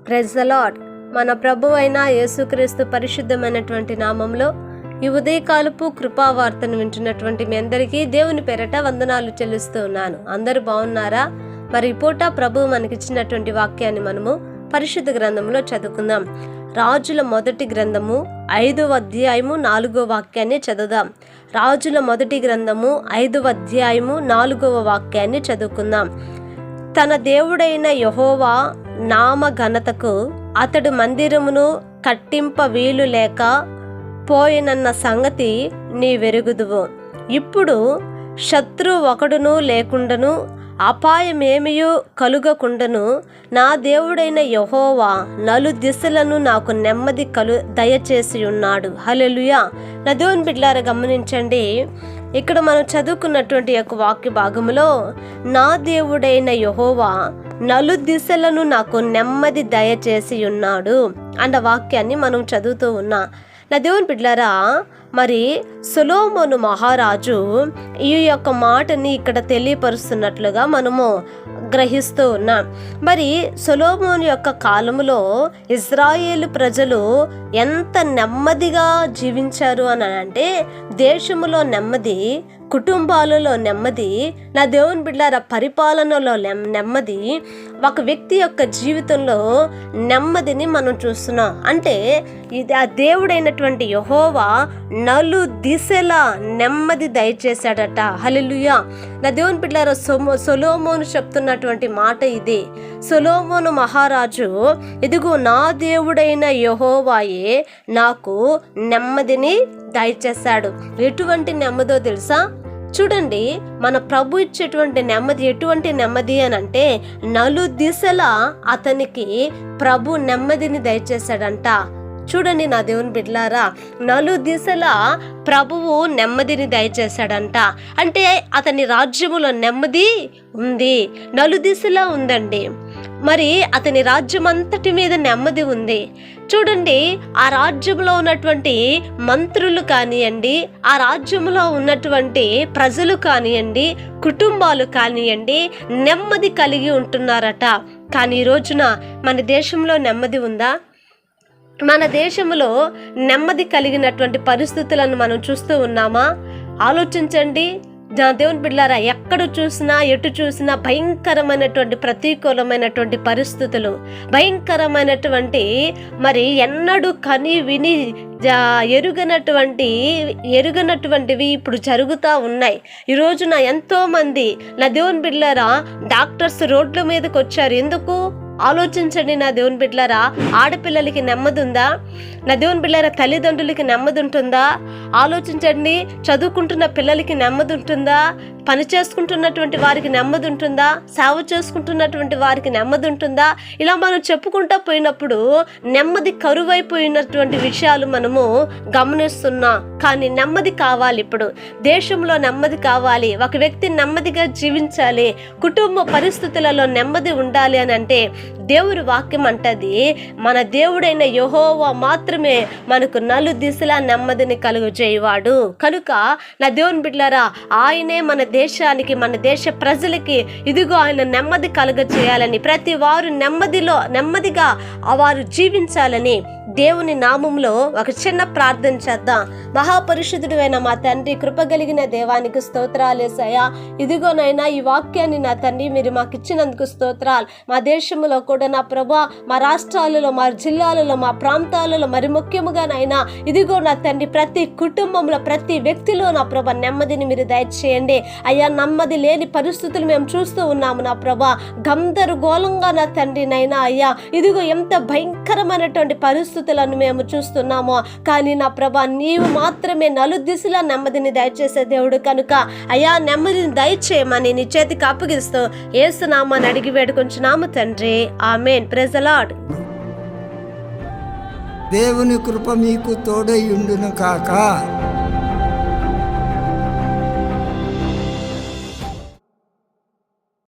Praise the lord. మన ప్రభు అయిన యేసుక్రీస్తు పరిశుద్ధమైనటువంటి నామంలో ఈ ఉదయకాలపు కృపావార్తను వింటున్నటువంటి మీ అందరికీ దేవుని పేరట వందనాలు చెల్లిస్తూ ఉన్నాను. అందరూ బాగున్నారా? మరి ఈ పూట ప్రభు మనకిచ్చినటువంటి వాక్యాన్ని మనము పరిశుద్ధ గ్రంథంలో చదువుకుందాం. రాజుల మొదటి గ్రంథము 5వ అధ్యాయము 4వ వాక్యాన్ని చదువుదాం. రాజుల మొదటి గ్రంథము 5వ అధ్యాయము 4వ వాక్యాన్ని చదువుకుందాం. తన దేవుడైన యెహోవా నామ ఘనతకు అతడు మందిరమును కట్టింప వీలు లేక పోయినన్న సంగతి నీ వెరుగుదువు. ఇప్పుడు శత్రు ఒకడును లేకుండను అపాయమేమియూ కలుగకుండను నా దేవుడైన యెహోవా నలు దిశలను నాకు నెమ్మది దయచేసి ఉన్నాడు. హల్లెలూయా. నా దేవుని బిడ్డలారా గమనించండి, ఇక్కడ మనం చదువుకున్నటువంటి యొక్క వాక్య భాగంలో నా దేవుడైన యెహోవా నలు దిశలను నాకు నెమ్మది దయచేసి ఉన్నాడు అన్న వాక్యాన్ని మనం చదువుతూ ఉన్నా. నా దేవుని బిడ్డలారా, మరి సొలొమోను మహారాజు ఈ యొక్క మాటని ఇక్కడ తెలియపరుస్తున్నట్లుగా మనము గ్రహిస్తూ ఉన్నాం. మరి సొలొమోను యొక్క కాలంలో ఇజ్రాయేలు ప్రజలు ఎంత నెమ్మదిగా జీవించారు అని అంటే, దేశములో నెమ్మది, కుటుంబాలలో నెమ్మది, నా దేవుని బిడ్డలారా పరిపాలనలో నెమ్మది, ఒక వ్యక్తి యొక్క జీవితంలో నెమ్మదిని మనం చూస్తున్నాం. అంటే ఇది ఆ దేవుడైనటువంటి యెహోవా నలు దిశల నెమ్మది దయచేశాడట. హల్లెలూయా. నా దేవుని బిడ్డలారా సొలొమోను చెప్తున్నటువంటి మాట ఇది. సొలొమోను మహారాజు, ఇదిగో నా దేవుడైన యెహోవాయే నాకు నెమ్మదిని దయచేశాడు. ఎటువంటి నెమ్మదో తెలుసా? చూడండి, మన ప్రభు ఇచ్చేటువంటి నెమ్మది ఎటువంటి నెమ్మది అని అంటే, నలు దిశల అతనికి ప్రభు నెమ్మదిని దయచేశాడంట. చూడండి నా దేవుని బిడ్డలారా, నలు దిశల ప్రభువు నెమ్మదిని దయచేశాడంట. అంటే అతని రాజ్యములో నెమ్మది ఉంది, నలు దిశలా ఉందండి. మరి అతని రాజ్యం అంతటి మీద నెమ్మది ఉంది. చూడండి, ఆ రాజ్యంలో ఉన్నటువంటి మంత్రులు కానివ్వండి, ఆ రాజ్యంలో ఉన్నటువంటి ప్రజలు కానివ్వండి, కుటుంబాలు కానివ్వండి, నెమ్మది కలిగి ఉంటున్నారట. కానీ ఈ రోజున మన దేశంలో నెమ్మది ఉందా? మన దేశంలో నెమ్మది కలిగినటువంటి పరిస్థితులను మనం చూస్తూ ఉన్నామా? ఆలోచించండి. దేవుని బిడ్డలారా, ఎక్కడ చూసినా ఎటు చూసినా భయంకరమైనటువంటి ప్రతికూలమైనటువంటి పరిస్థితులు, భయంకరమైనటువంటి మరి ఎన్నడూ కని విని ఎరుగనటువంటివి ఇప్పుడు జరుగుతూ ఉన్నాయి. ఈ రోజున ఎంతోమంది నా దేవుని బిడ్డలారా డాక్టర్స్ రోడ్ల మీదకి వచ్చారు. ఎందుకు? ఆలోచించండి నా దేవుని బిడ్డలారా, ఆడపిల్లలకి నెమ్మది ఉందా? నా దేవుని బిడ్డలారా తల్లిదండ్రులకి నెమ్మది ఉంటుందా? ఆలోచించండి. చదువుకుంటున్న పిల్లలకి నెమ్మది ఉంటుందా? పని చేసుకుంటున్నటువంటి వారికి నెమ్మది ఉంటుందా? సేవ చేసుకుంటున్నటువంటి వారికి నెమ్మది ఉంటుందా? ఇలా మనం చెప్పుకుంటూ పోయినప్పుడు నెమ్మది కరువైపోయినటువంటి విషయాలు మనము గమనిస్తున్నాం. కానీ నెమ్మది కావాలి. ఇప్పుడు దేశంలో నెమ్మది కావాలి. ఒక వ్యక్తి నెమ్మదిగా జీవించాలి, కుటుంబ పరిస్థితులలో నెమ్మది ఉండాలి అని అంటే దేవుని వాక్యం అంటది, మన దేవుడైన యెహోవా మాత్రమే మనకు నలు దిశలా నెమ్మదిని కలుగజేయవాడు. కనుక నా దేవుని బిడ్డలారా, ఆయనే మన దేశానికి, మన దేశ ప్రజలకి ఇదిగో ఆయన నెమ్మది కలుగజేయాలని, ప్రతి వారు నెమ్మదిగా వారు జీవించాలని దేవుని నామంలో ఒక చిన్న ప్రార్థన చేద్దాం. మహాపరిశుద్ధుడు అయిన మా తండ్రి, కృపగలిగిన దేవానికి స్తోత్రాలేసయ్యా. ఇదిగోనైనా ఈ వాక్యాన్ని నా తండ్రి మీరు మాకు ఇచ్చినందుకు స్తోత్రాలు. మా దేశంలో కూడా నా ప్రభా, మా రాష్ట్రాలలో, మా జిల్లాలలో, మా ప్రాంతాలలో మరి ముఖ్యముగానైనా ఇదిగో నా తండ్రి ప్రతి కుటుంబంలో, ప్రతి వ్యక్తిలో నా ప్రభా నెమ్మదిని మీరు దయచేయండి అయ్యా. నెమ్మది లేని పరిస్థితులు మేము చూస్తూ ఉన్నాము నా ప్రభా. గందరగోళంగా నా తండ్రి నైనా అయ్యా, ఇదిగో ఎంత భయంకరమైనటువంటి పరిస్థితులను మేము చూస్తున్నాము. కానీ నా ప్రభా, నీవు మాత్రమే నలు దిశలా నెమ్మదిని దయచేసే దేవుడు. కనుక అయ్యా నెమ్మదిని దయచేయమని నీ చేతికి అప్పగిస్తూ యేసు నామమున అడిగి వేడుకొంచున్నాము తండ్రి. ఆమేన్. Praise the Lord. దేవుని కృప మీకు తోడై ఉండును కాక.